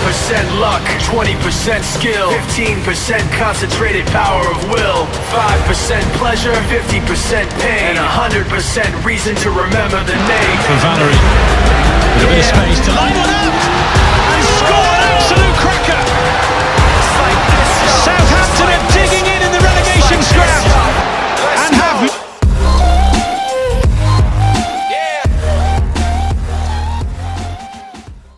luck, 20% skill, 15% concentrated power of will, 5% pleasure, 50% pain, and 100% reason to remember the name. For Valerie, with a bit of space to line one up and score an absolute cracker. Southampton are digging in the relegation scrap and have.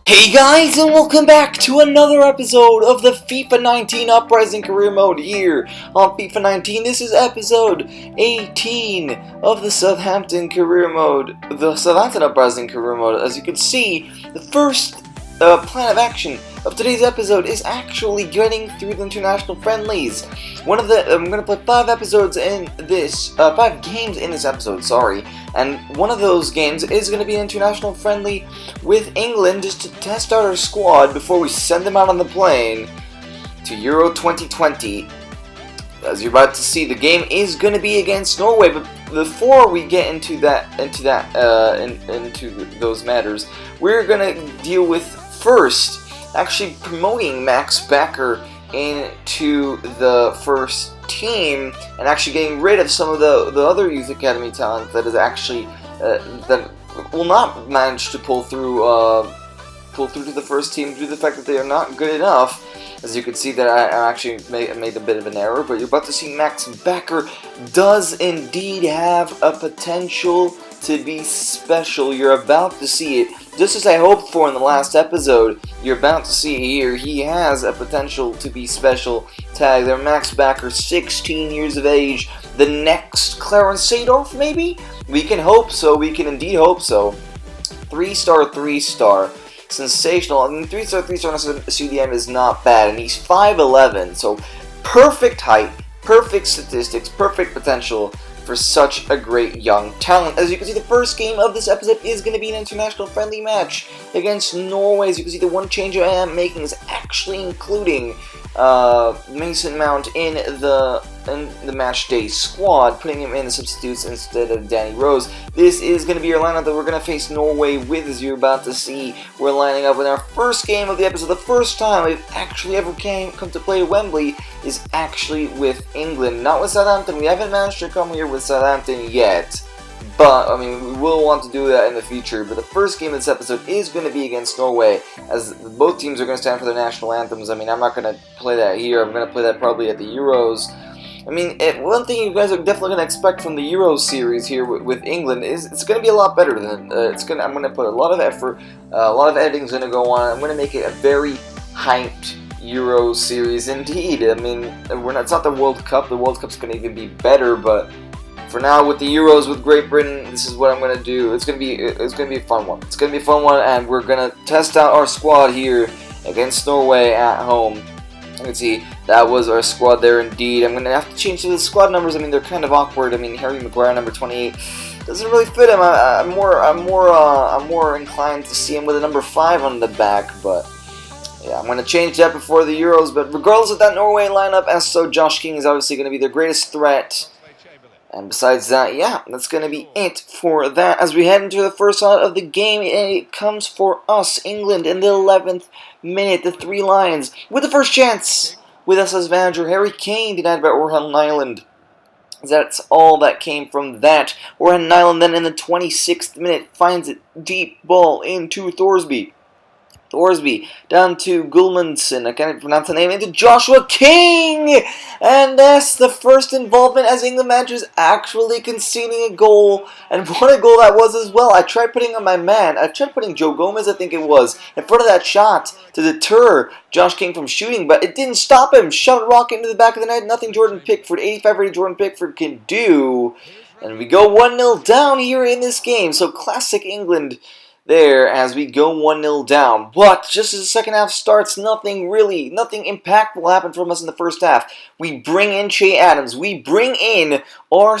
Hey guys, and welcome back to another episode of the FIFA 19 Uprising Career Mode here on FIFA 19. This is episode 18 of the Southampton Career Mode, the Southampton Uprising Career Mode. As you can see, the first plan of action of today's episode is actually getting through the international friendlies. I'm going to play 5 episodes in this, 5 games in this episode, sorry. And one of those games is going to be an international friendly with England just to test out our squad before we send them out on the plane to Euro 2020. As you're about to see, the game is going to be against Norway, but before we get into those matters, we're going to deal with first actually promoting Max Becker into the first team and actually getting rid of some of the other youth academy talent that is actually that will not manage to pull through to the first team due to the fact that they are not good enough. As you can see that I actually made a bit of an error, but you're about to see Max Becker does indeed have a potential to be special. You're about to see it. Just as I hoped for in the last episode, you're about to see here, he has a potential to be special. Tag there, Max Becker, 16 years of age, the next Clarence Seedorf, maybe? We can hope so, we can indeed hope so. 3-star, 3-star. Sensational. I mean, 3-star, 3-star on CDM is not bad, and he's 5'11", so perfect height, perfect statistics, perfect potential for such a great young talent. As you can see, the first game of this episode is going to be an international friendly match against Norway. As you can see, the one change I am making is actually including Mason Mount in the match day squad, putting him in the substitutes instead of Danny Rose. This is going to be our lineup that we're going to face Norway with. As you're about to see, we're lining up with our first game of the episode. The first time we've actually ever come to play Wembley is actually with England, not with Southampton. We haven't managed to come here with Southampton yet, but I mean, we will want to do that in the future. But the first game of this episode is going to be against Norway, as both teams are going to stand for their national anthems. I mean, I'm not going to play that here. I'm going to play that probably at the Euros. I mean, one thing you guys are definitely going to expect from the Euro series here with England is it's going to be a lot better than I'm going to put a lot of effort, a lot of editing's going to go on. I'm going to make it a very hyped Euro series indeed. I mean, it's not the World Cup. The World Cup's going to even be better, but for now, with the Euros with Great Britain, this is what I'm going to do. It's going to be a fun one. It's going to be a fun one, and we're going to test out our squad here against Norway at home. You can see that was our squad there indeed. I'm going to have to change the squad numbers. I mean, they're kind of awkward. I mean, Harry Maguire, number 28, doesn't really fit him. I'm more inclined to see him with a number 5 on the back, but yeah, I'm going to change that before the Euros. But regardless of that Norway lineup, as so, Josh King is obviously going to be their greatest threat. And besides that, yeah, that's going to be it for that. As we head into the first shot of the game, and it comes for us, England, in the 11th minute. The Three Lions with the first chance. With us as manager, Harry Kane, denied by Orhan Nyland. That's all that came from that. Orhan Nyland then in the 26th minute finds it deep ball into Thorsby. Thorsby down to Gulmanson, I can't pronounce the name, into Joshua King! And that's the first involvement as England managers actually conceding a goal. And what a goal that was as well. I tried putting on my man, I tried putting Joe Gomez, I think it was, in front of that shot to deter Josh King from shooting, but it didn't stop him. Shot a rocket into the back of the net, nothing Jordan Pickford, 85 rated Jordan Pickford can do. And we go 1-0 down here in this game, so classic England there as we go 1-0 down. But just as the second half starts, nothing impactful happened from us in the first half. We bring in Che Adams. We bring in our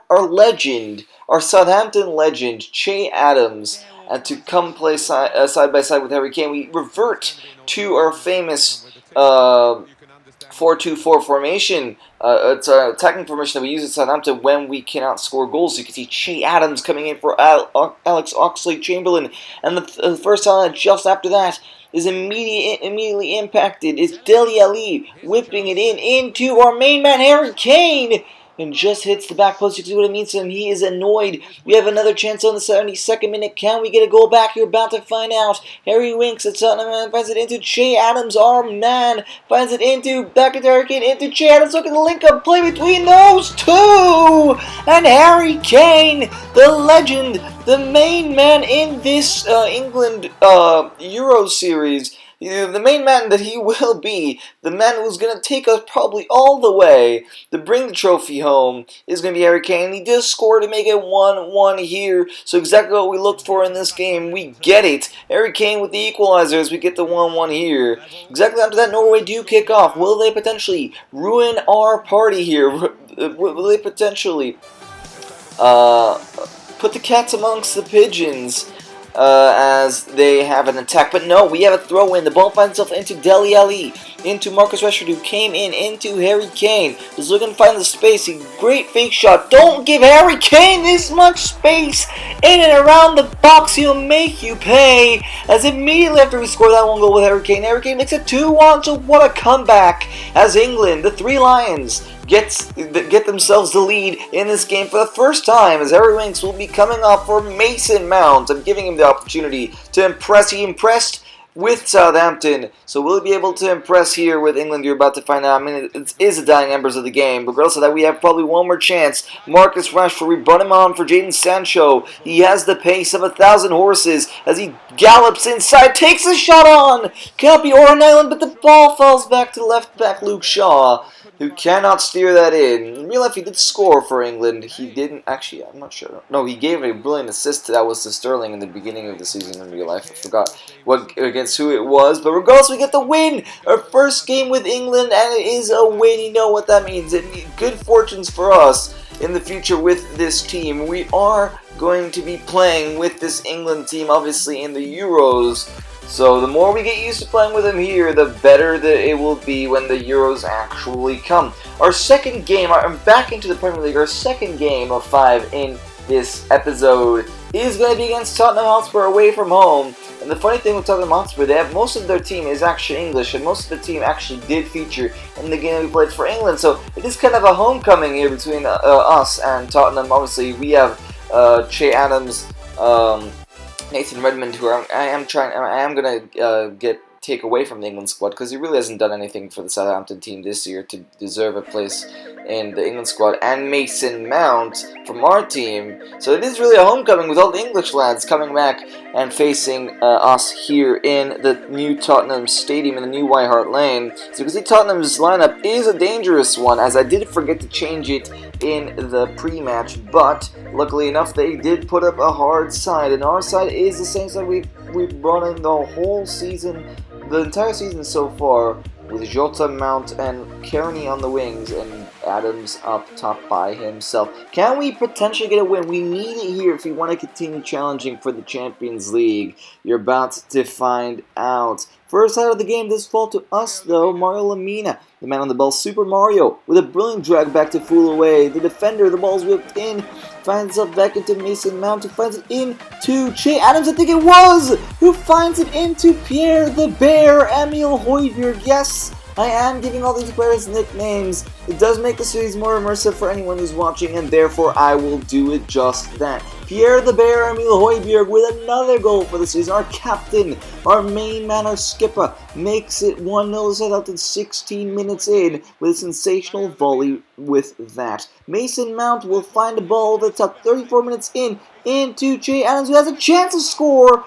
legend, our Southampton legend, Che Adams, and to come play side by side with Harry Kane. We revert to our famous 4-2-4 formation. It's an attacking formation that we use at Southampton when we cannot score goals. You can see Che Adams coming in for Alex Oxlade-Chamberlain. And the first time just after that, is immediately impacted. It's Dele Alli whipping it into our main man Harry Kane. And just hits the back post. You can see what it means to him. He is annoyed. We have another chance on the 72nd minute. Can we get a goal back? You're about to find out. Harry winks at Tottenham and finds it into Che Adams. Our man finds it into back to Harry Kane. Into Che Adams. Look at the link-up play between those two. And Harry Kane, the legend, the main man in this England Euro series. The main man that he will be, the man who's going to take us probably all the way to bring the trophy home, is going to be Harry Kane. He does score to make it 1-1 here, so exactly what we looked for in this game, we get it. Harry Kane with the equalizer as we get the 1-1 here. Exactly after that, Norway do kick off. Will they potentially ruin our party here? Will they potentially put the cats amongst the pigeons? As they have an attack, but no, we have a throw-in. The ball finds itself into Dele Alli, into Marcus Rashford, who came into Harry Kane. Just looking to find the space. A great fake shot. Don't give Harry Kane this much space in and around the box. He'll make you pay. As immediately after we score that one goal with Harry Kane makes it 2-1. So what a comeback! As England, the Three Lions, get themselves the lead in this game for the first time, as Harry Winks will be coming off for Mason Mount. I'm giving him the opportunity to impress. He impressed with Southampton, so will he be able to impress here with England? You're about to find out. I mean, it is the dying embers of the game, but regardless of that, we have probably one more chance. Marcus Rashford, we brought him on for Jadon Sancho. He has the pace of 1,000 horses as he gallops inside, takes a shot on. Cannot be Oran Island, but the ball falls back to left back Luke Shaw, who cannot steer that in. In real life, he did score for England. He didn't, actually, I'm not sure. No, he gave a brilliant assist that was to Sterling in the beginning of the season in real life. I forgot against who it was. But regardless, we get the win. Our first game with England, and it is a win. You know what that means. It means good fortunes for us in the future with this team. We are going to be playing with this England team, obviously, in the Euros. So the more we get used to playing with them here, the better that it will be when the Euros actually come. Our second game, I'm back into the Premier League, our second game of 5 in this episode is going to be against Tottenham Hotspur away from home. And the funny thing with Tottenham Hotspur, they have most of their team is actually English, and most of the team actually did feature in the game we played for England. So it is kind of a homecoming here between us and Tottenham. Obviously, we have Che Adams, Nathan Redmond, who I am gonna take away from the England squad because he really hasn't done anything for the Southampton team this year to deserve a place in the England squad, and Mason Mount from our team. So it is really a homecoming with all the English lads coming back and facing us here in the new Tottenham Stadium in the new White Hart Lane. So you can see Tottenham's lineup is a dangerous one, as I did forget to change it in the pre-match, but luckily enough they did put up a hard side, and our side is the same side we've brought in the whole season, the entire season so far, with Jota, Mount, and Kearney on the wings, and Adams up top by himself. Can we potentially get a win? We need it here if we want to continue challenging for the Champions League. You're about to find out. First out of the game does fall to us, though. Mario Lemina, the man on the ball, Super Mario, with a brilliant drag back to fool away. The defender, the ball's whipped in, finds itself back into Mason Mount, who finds it into Che Adams, I think it was, who finds it into Pierre the Bear, Emil Højbjerg. Yes, I am giving all these players nicknames. It does make the series more immersive for anyone who's watching, and therefore I will do it just that. Pierre the Bear, Emil Højbjerg with another goal for the season. Our captain, our main man, our skipper, makes it 1-0 Southampton 16 minutes in with a sensational volley with that. Mason Mount will find the ball over the top 34 minutes in into Che Adams, who has a chance to score.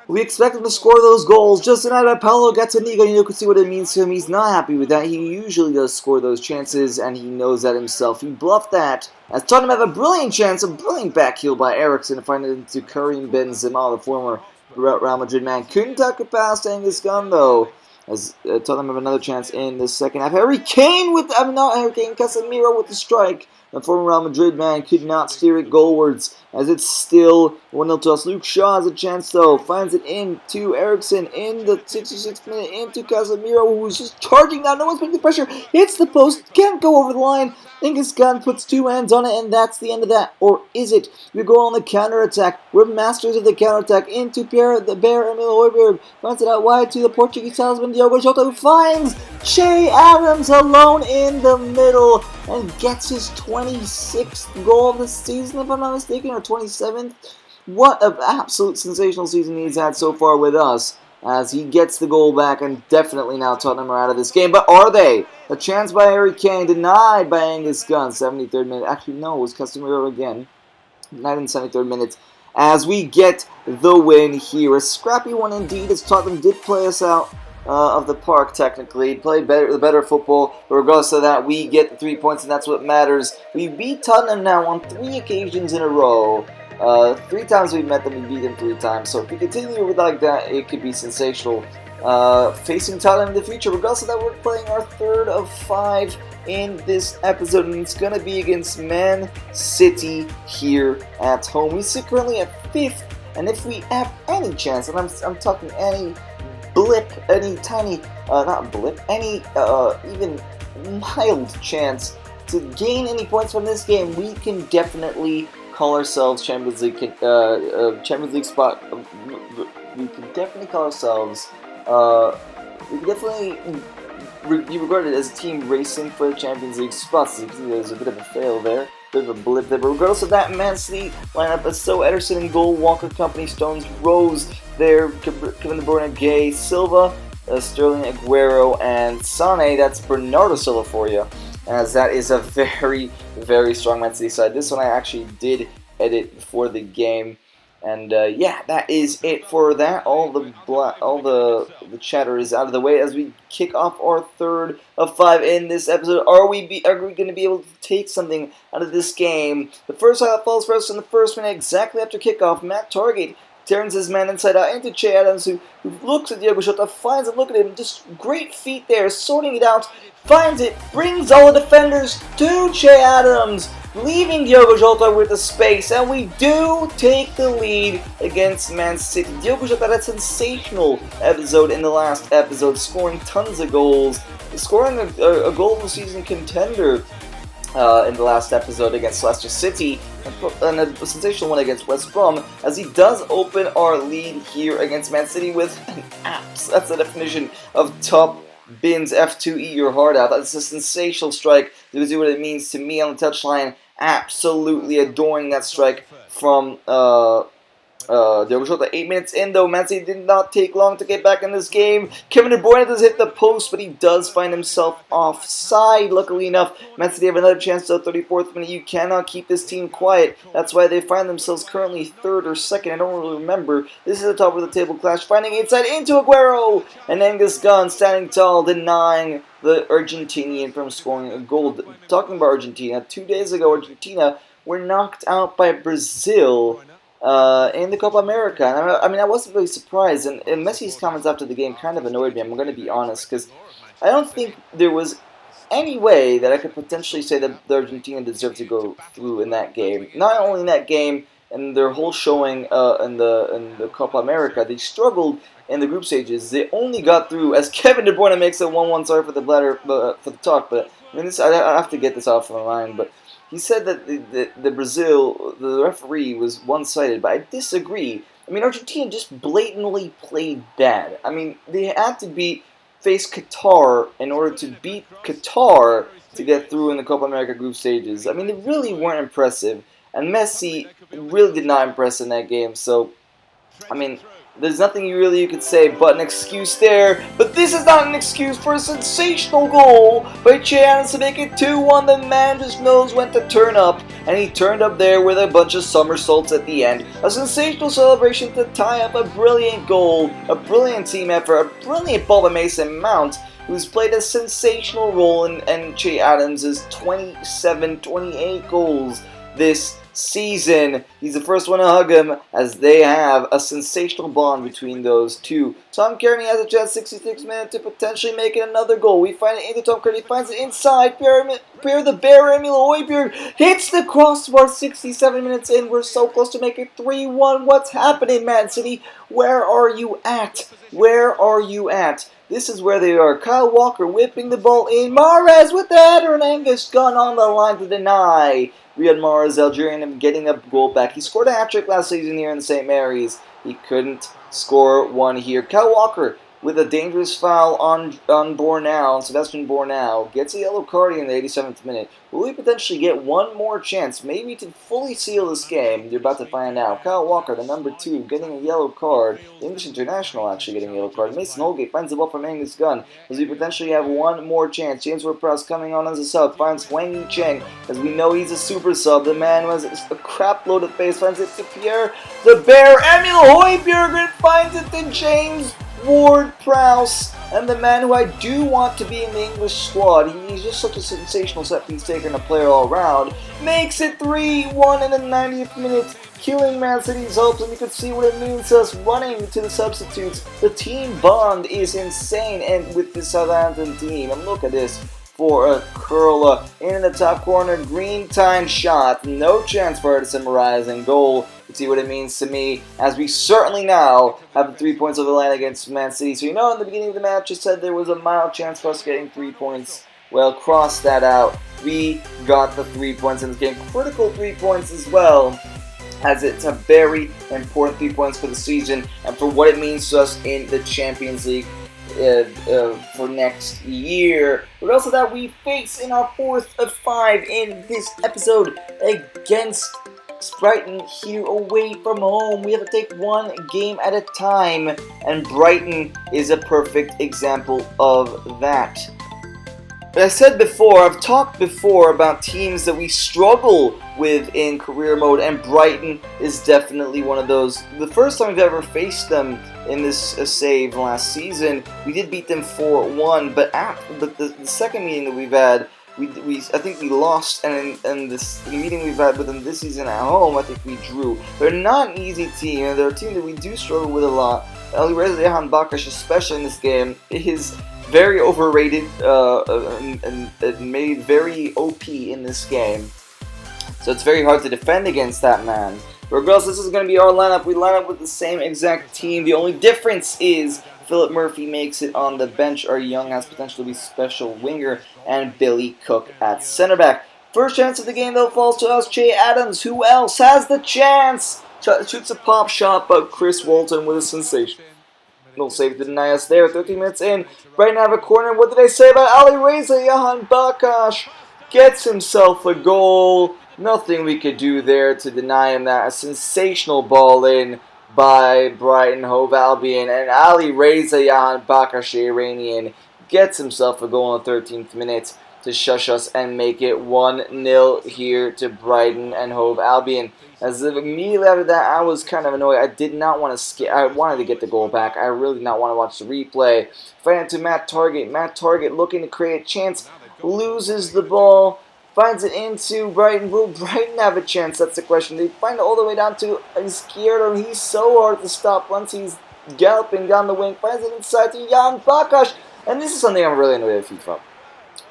We expect him to score those goals. Just denied by Paulo Gazzaniga. You can see what it means to him. He's not happy with that. He usually does score those chances, and he knows that himself. He bluffed that. As Tottenham have a brilliant chance, a brilliant back heel by Eriksen to find it into Karim Benzema, the former Real Madrid man. Couldn't tuck it past Angus Gunn, though. As Tottenham have another chance in the second half. Harry Kane with, not Harry Kane, Casemiro with the strike. The former Real Madrid man could not steer it goalwards, as it's still 1-0 to us. Luke Shaw has a chance though, finds it into Eriksson in the 66th minute, into Casemiro, who's just charging down, no one's putting the pressure, hits the post, can't go over the line. Genghis Khan puts two hands on it, and that's the end of that. Or is it? We go on the counter-attack. We're masters of the counter-attack into the Pierre-Emile Højbjerg. Finds it out wide to the Portuguese talisman Diogo Jota, who finds Che Adams alone in the middle and gets his 26th goal of the season, if I'm not mistaken, or 27th. What an absolute sensational season he's had so far with us, as he gets the goal back, and definitely now Tottenham are out of this game. But are they? A chance by Harry Kane, denied by Genghis Khan, 73rd minute. Actually, no, it was Casemiro again. Denied in 73rd minute. As we get the win here. A scrappy one indeed, as Tottenham did play us out of the park, technically. Played the better football, but regardless of that, we get the 3 points, and that's what matters. We beat Tottenham now on 3 occasions in a row. 3 times we've met them, we beat them 3 times. So if we continue with like that, it could be sensational. Facing Tottenham in the future. Regardless of that, we're playing our 3rd of 5 in this episode, and it's going to be against Man City here at home. We sit currently at 5th, and if we have any chance, and I'm talking any blip, any tiny, not blip, any even mild chance to gain any points from this game, we can definitely call ourselves Champions League spot. We can definitely call ourselves. We can definitely be regarded as a team racing for the Champions League spots. As you can see, there's a bit of a fail there, bit of a blip there. But regardless of that, Man City lineup is so Ederson in goal, Walker, Company, Stones, Rose there, Kevin De Bruyne, Gay, Silva, Sterling, Aguero, and Sane. That's Bernardo Silva for you, as that is a very, very strong Man City side. This one I actually did edit before the game. And yeah, that is it for that. All the chatter is out of the way as we kick off our 3rd of 5 in this episode. Are we going to be able to take something out of this game? The first highlight falls for us in the first minute, exactly after kickoff. Matt Target turns his man inside out into Che Adams, who looks at Diogo Jota, finds it, look at him, just great feet there, sorting it out, finds it, brings all the defenders to Che Adams, leaving Diogo Jota with the space, and we do take the lead against Man City. Diogo Jota had a sensational episode in the last episode, scoring tons of goals, scoring a goal of the season contender in the last episode against Leicester City, and a sensational one against West Brom, as he does open our lead here against Man City with an apps. That's the definition of top bins F2, eat your heart out. That's a sensational strike. You can see what it means to me on the touchline. Absolutely adoring that strike from Diogo Jota. 8 minutes in though, Man City did not take long to get back in this game. Kevin De Bruyne does hit the post, but he does find himself offside. Luckily enough, Man City have another chance though, 34th minute. You cannot keep this team quiet. That's why they find themselves currently 3rd or 2nd. I don't really remember. This is the top of the table clash. Finding inside into Aguero, and Genghis Khan standing tall, denying the Argentinian from scoring a goal. Talking about Argentina, 2 days ago, Argentina were knocked out by Brazil in the Copa America. And I mean, I wasn't really surprised, and Messi's comments after the game kind of annoyed me, I'm going to be honest, because I don't think there was any way that I could potentially say that the Argentina deserved to go through in that game. Not only in that game, and their whole showing in the Copa America, they struggled in the group stages. They only got through, as Kevin De Bruyne makes it 1-1, sorry for the bladder, for the talk, but I mean, I have to get this off my mind, but he said that the Brazil, the referee was one-sided, but I disagree. I mean, Argentina just blatantly played bad. I mean, they had to face Qatar in order to beat Qatar to get through in the Copa America group stages. I mean, they really weren't impressive, and Messi really did not impress in that game, so, I mean, there's nothing you could say but an excuse there. But this is not an excuse for a sensational goal by Che Adams to make it 2-1. The man just knows when to turn up, and he turned up there with a bunch of somersaults at the end. A sensational celebration to tie up a brilliant goal, a brilliant team effort, a brilliant ball by Mason Mount, who's played a sensational role in Che Adams' 27, 28 goals this season. He's the first one to hug him, as they have a sensational bond between those two. Tom Kearney has a chance, 66 minutes, to potentially make it another goal. We find it into Tom Kearney, finds it inside. Pierre the Bear, Emil Højbjerg hits the crossbar, 67 minutes in. We're so close to making it 3-1. What's happening, Man City? Where are you at? Where are you at? This is where they are. Kyle Walker whipping the ball in. Mahrez with the header, and Angus Gunn on the line to deny. Riyad Mahrez, Algerian, getting a goal back. He scored a hat-trick last season here in St. Mary's. He couldn't score one here. Kyle Walker with a dangerous foul on Bornau, Sebastian Bornau, gets a yellow card in the 87th minute. Will we potentially get one more chance, maybe to fully seal this game? You're about to find out. Kyle Walker, the number 2, getting a yellow card. The English international actually getting a yellow card. Mason Holgate finds the ball from Angus Gunn, as we potentially have one more chance. James Ward-Prowse coming on as a sub, finds Wang Yi-Cheng, as we know he's a super sub. The man was a crap load of pace, finds it to Pierre the Bear. Emil Højbjerg finds it to James Ward-Prowse, and the man who I do want to be in the English squad, he's just such a sensational set-piece taker and a player all around, makes it 3-1 in the 90th minute, killing Man City's hopes, and you can see what it means to us running to the substitutes. The team bond is insane, and with the Southampton team, and look at this, for a curler in the top corner, green time shot, no chance for Edison Moraes in goal. You see what it means to me, as we certainly now have the 3 points over the line against Man City. So you know, in the beginning of the match, I said there was a mild chance for us getting 3 points. Well, cross that out. We got the 3 points in this game, critical 3 points as well, as it's a very important 3 points for the season and for what it means to us in the Champions League for next year. But also that we face in our 4th of 5 in this episode against Brighton here away from home. We have to take one game at a time, and Brighton is a perfect example of that. But I said before, I've talked before about teams that we struggle with in career mode, and Brighton is definitely one of those. The first time we've ever faced them in this save last season, we did beat them 4-1, but the second meeting that we've had, I think we lost, and the meeting we've had with them this season at home, I think we drew. They're not an easy team, and they're a team that we do struggle with a lot. Alireza Jahan Bakash, especially in this game, is very overrated and made very OP in this game. So it's very hard to defend against that man. Regardless, this is going to be our lineup. We line up with the same exact team. The only difference is Philip Murphy makes it on the bench. Our young has potential to be special winger, and Billy Cook at center back. First chance of the game, though, falls to us. Che Adams, who else has the chance? Shoots a pop shot, but Chris Walton with a sensation. No save to deny us there. 13 minutes in. Brighton have a corner. What did I say about Alireza Jahan Bakash? Gets himself a goal. Nothing we could do there to deny him that. A sensational ball in by Brighton Hove Albion. And Alireza Jahan Bakash, Iranian, gets himself a goal in the 13th minute to shush us and make it 1-0 here to Brighton and Hove Albion. As immediately after that, I was kind of annoyed. I did not want to skip. I wanted to get the goal back. I really did not want to watch the replay. Find it to Matt Target. Matt Target looking to create a chance. Loses the ball. Finds it into Brighton. Will Brighton have a chance? That's the question. They find it all the way down to Izquierdo. He's so hard to stop once he's galloping down the wing. Finds it inside to Jan Bakash. And this is something I'm really annoyed at FIFA.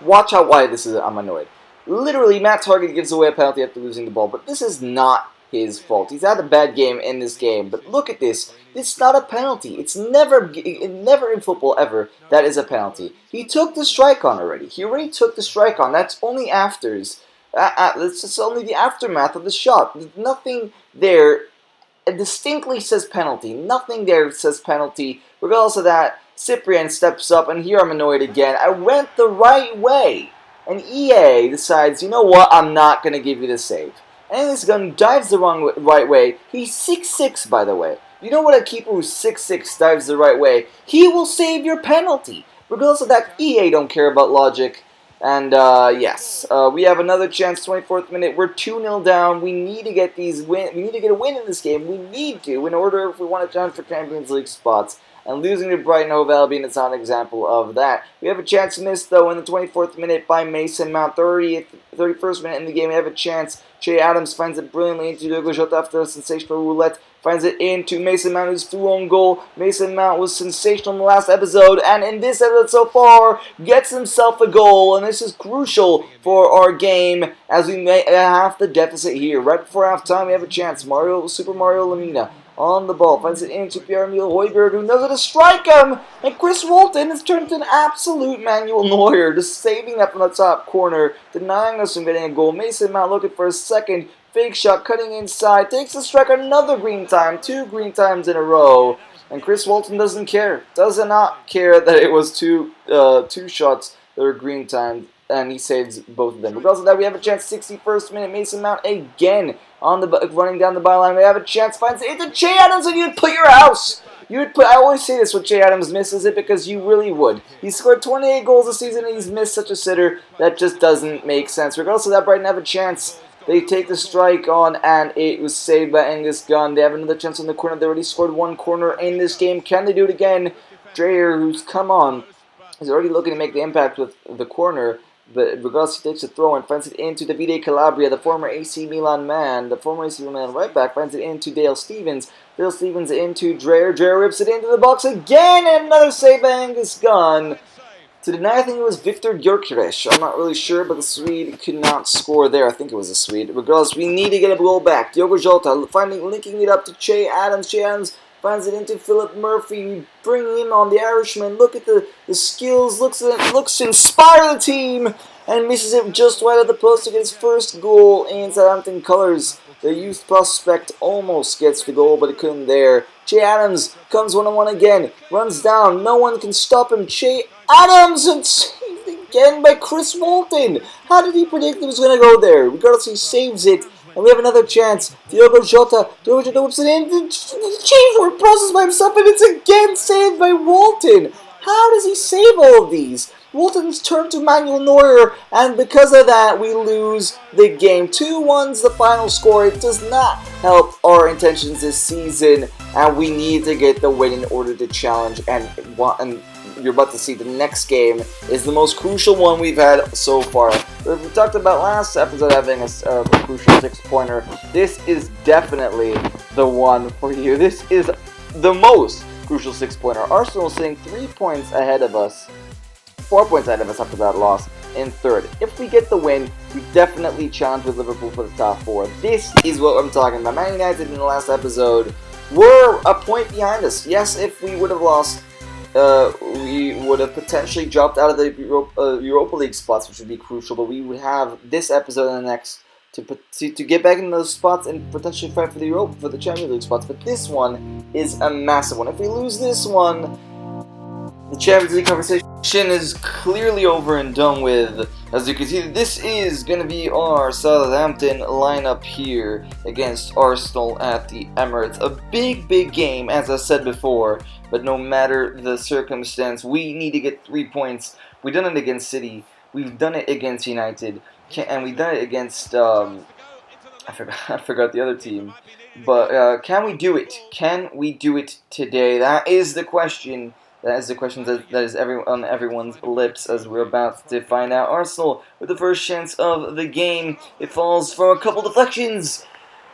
Watch out why I'm annoyed. Literally, Matt Target gives away a penalty after losing the ball, but this is not his fault. He's had a bad game in this game, but look at this. It's not a penalty. It's never in football ever that is a penalty. He took the strike on already. He already took the strike on. That's only afters. It's only the aftermath of the shot. Nothing there distinctly says penalty. Nothing there says penalty. Regardless of that, Cyprian steps up, and here I'm annoyed again. I went the right way, and EA decides, you know what, I'm not going to give you the save. And this gun dives the right way. He's 6'6", by the way. You know what a keeper who's 6'6" dives the right way? He will save your penalty. Regardless of that, EA don't care about logic. And yes, we have another chance. 24th minute. We're 2-0 down. We need to get We need to get a win in this game. We need to, in order if we want to challenge for Champions League spots. And losing to Brighton Hove Albion is not an example of that. We have a chance missed, though, in the 24th minute by Mason Mount. 31st minute in the game, we have a chance Che Adams finds it brilliantly into Diogo Jota after a sensational roulette. Finds it into Mason Mount, who's through on goal. Mason Mount was sensational in the last episode, and in this episode so far, gets himself a goal, and this is crucial for our game as we may half the deficit here. Right before halftime, we have a chance. Super Mario Lemina on the ball, finds it into Pierre-Emile Højbjerg, who knows how to strike him, and Chris Walton has turned into an absolute Manuel Neuer, just saving that from the top corner, denying us from getting a goal. Mason Mount looking for a second. Fake shot, cutting inside, takes the strike, another green time, 2 green times in a row. And Chris Walton doesn't care, does not care that it was two shots that were green timed, and he saves both of them. Regardless of that, we have a chance, 61st minute, Mason Mount again on the running down the byline. We have a chance, finds it into Che Adams, and you'd put your house. I always say this when Che Adams misses it, because you really would. He's scored 28 goals this season, and he's missed such a sitter that just doesn't make sense. Regardless of that, Brighton have a chance. They take the strike on, and it was saved by Angus Gunn. They have another chance on the corner. They already scored 1 corner in this game. Can they do it again? Dreyer, who's come on, is already looking to make the impact with the corner. But regardless, he takes a throw and finds it into Davide Calabria, the former AC Milan man. The former AC Milan right back finds it into Dale Stephens. Dale Stephens into Dreyer. Dreyer rips it into the box again, and another save by Angus Gunn. To deny, I think it was Victor Gyökeres. I'm not really sure, but the Swede could not score there. I think it was a Swede. Regardless, we need to get a goal back. Diogo Jota linking it up to Che Adams. Che Adams finds it into Philip Murphy. We bring him on, the Irishman. Look at the skills. Looks to inspire the team. And misses it just wide of the post to get his first goal in Southampton colours. The youth prospect almost gets the goal, but it couldn't there. Che Adams comes one-on-one again. Runs down. No one can stop him. Che Adams, and saved again by Chris Walton. How did he predict it was going to go there? Regardless, he saves it. And we have another chance. Diogo Jota whips it in. The change process by himself, and it's again saved by Walton. How does he save all of these? Walton's turned to Manuel Neuer, and because of that, we lose the game. 2-1's the final score. It does not help our intentions this season, and we need to get the win in order to challenge. And you're about to see the next game is the most crucial one we've had so far. We talked about last episode having a crucial 6-pointer. This is definitely the one for you. This is the most crucial 6-pointer. Arsenal is sitting 3 points ahead of us. 4 points ahead of us after that loss in third. If we get the win, we definitely challenge with Liverpool for the top 4. This is what I'm talking about. Man United in the last episode were a point behind us. Yes, if we would have lost, we would have potentially dropped out of the Europa League spots, which would be crucial. But we would have this episode and the next to get back in those spots and potentially fight for the Champions League spots. But this one is a massive one. If we lose this one, the Champions League conversation is clearly over and done with. As you can see, this is going to be our Southampton lineup here against Arsenal at the Emirates. A big game, as I said before, but no matter the circumstance, we need to get 3 points. We've done it against City, we've done it against United, and we've done it against, I forgot the other team. But can we do it? Can we do it today? That is the question. That is the question that is on everyone's lips as we're about to find out. Arsenal with the first chance of the game. It falls for a couple deflections.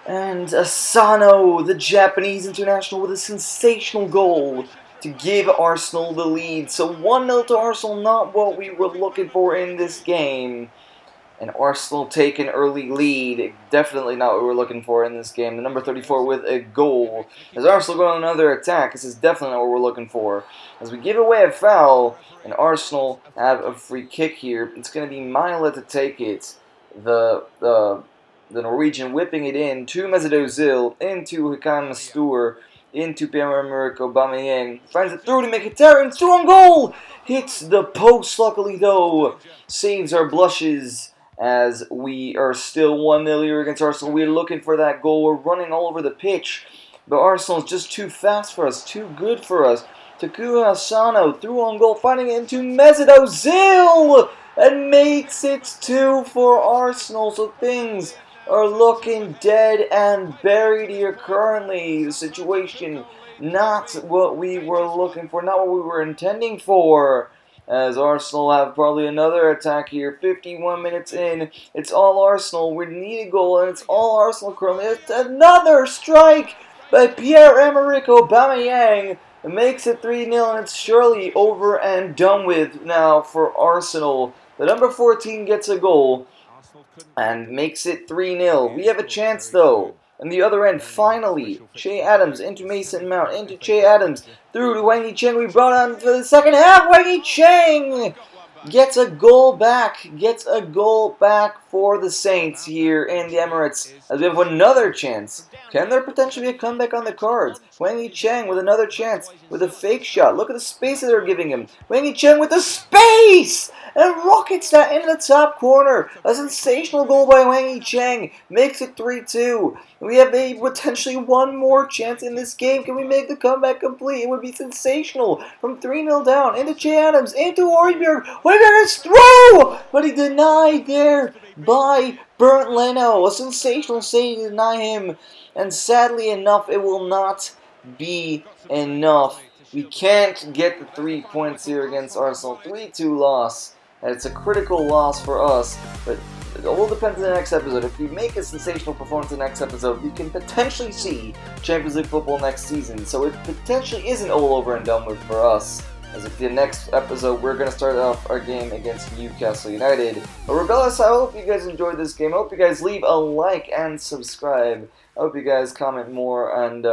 And Asano, the Japanese international, with a sensational goal to give Arsenal the lead. So 1-0 to Arsenal, not what we were looking for in this game. And Arsenal take an early lead. Definitely not what we were looking for in this game. The number 34 with a goal. As Arsenal go on another attack, this is definitely not what we're looking for. As we give away a foul, and Arsenal have a free kick here. It's going to be Mila to take it. The Norwegian whipping it in to Mesut Ozil, into Hakan Mastur, into Pierre-Emerick Aubameyang. Finds it through to Mkhitaryan, through on goal! Hits the post, luckily though. Saves our blushes. As we are still 1-0 here against Arsenal. We're looking for that goal. We're running all over the pitch. But Arsenal is just too fast for us, too good for us. Takuma Asano through on goal, finding it into Mesut Ozil! And makes it 2 for Arsenal. So things are looking dead and buried here currently. The situation, not what we were looking for, not what we were intending for. as Arsenal have probably another attack here. 51 minutes in, it's all Arsenal. We need a goal, and it's all Arsenal currently. It's another strike by Pierre-Emerick Aubameyang. It makes it 3-0, and it's surely over and done with now for Arsenal. The number 14 gets a goal and makes it 3-0. We have a chance, though. On the other end, finally, Che Adams into Mason Mount, into Che Adams, through to Wang Yicheng. We brought on for the second half. Wang Yicheng gets a goal back, for the Saints here in the Emirates, as we have another chance. Can there potentially be a comeback on the cards? Wang Yicheng with another chance, with a fake shot. Look at the space that they're giving him. Wang Yicheng with the space! And rockets that into the top corner. A sensational goal by Wang Yicheng makes it 3-2. We have potentially one more chance in this game. Can we make the comeback complete? It would be sensational. From 3-0 down, into Che Adams, into Højbjerg. Højbjerg is through! But he denied there by Bernd Leno. A sensational save to deny him. And sadly enough, it will not be enough. We can't get the 3 points here against Arsenal. 3-2 loss. And it's a critical loss for us, but it all depends on the next episode. If we make a sensational performance in the next episode, we can potentially see Champions League football next season. So it potentially isn't all over and done with for us. As if the next episode, we're going to start off our game against Newcastle United. But regardless, I hope you guys enjoyed this game. I hope you guys leave a like and subscribe. I hope you guys comment more. And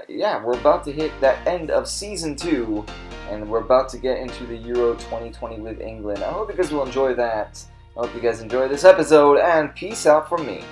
yeah, we're about to hit that end of Season 2. And we're about to get into the Euro 2020 with England. I hope you guys will enjoy that. I hope you guys enjoy this episode, and peace out from me.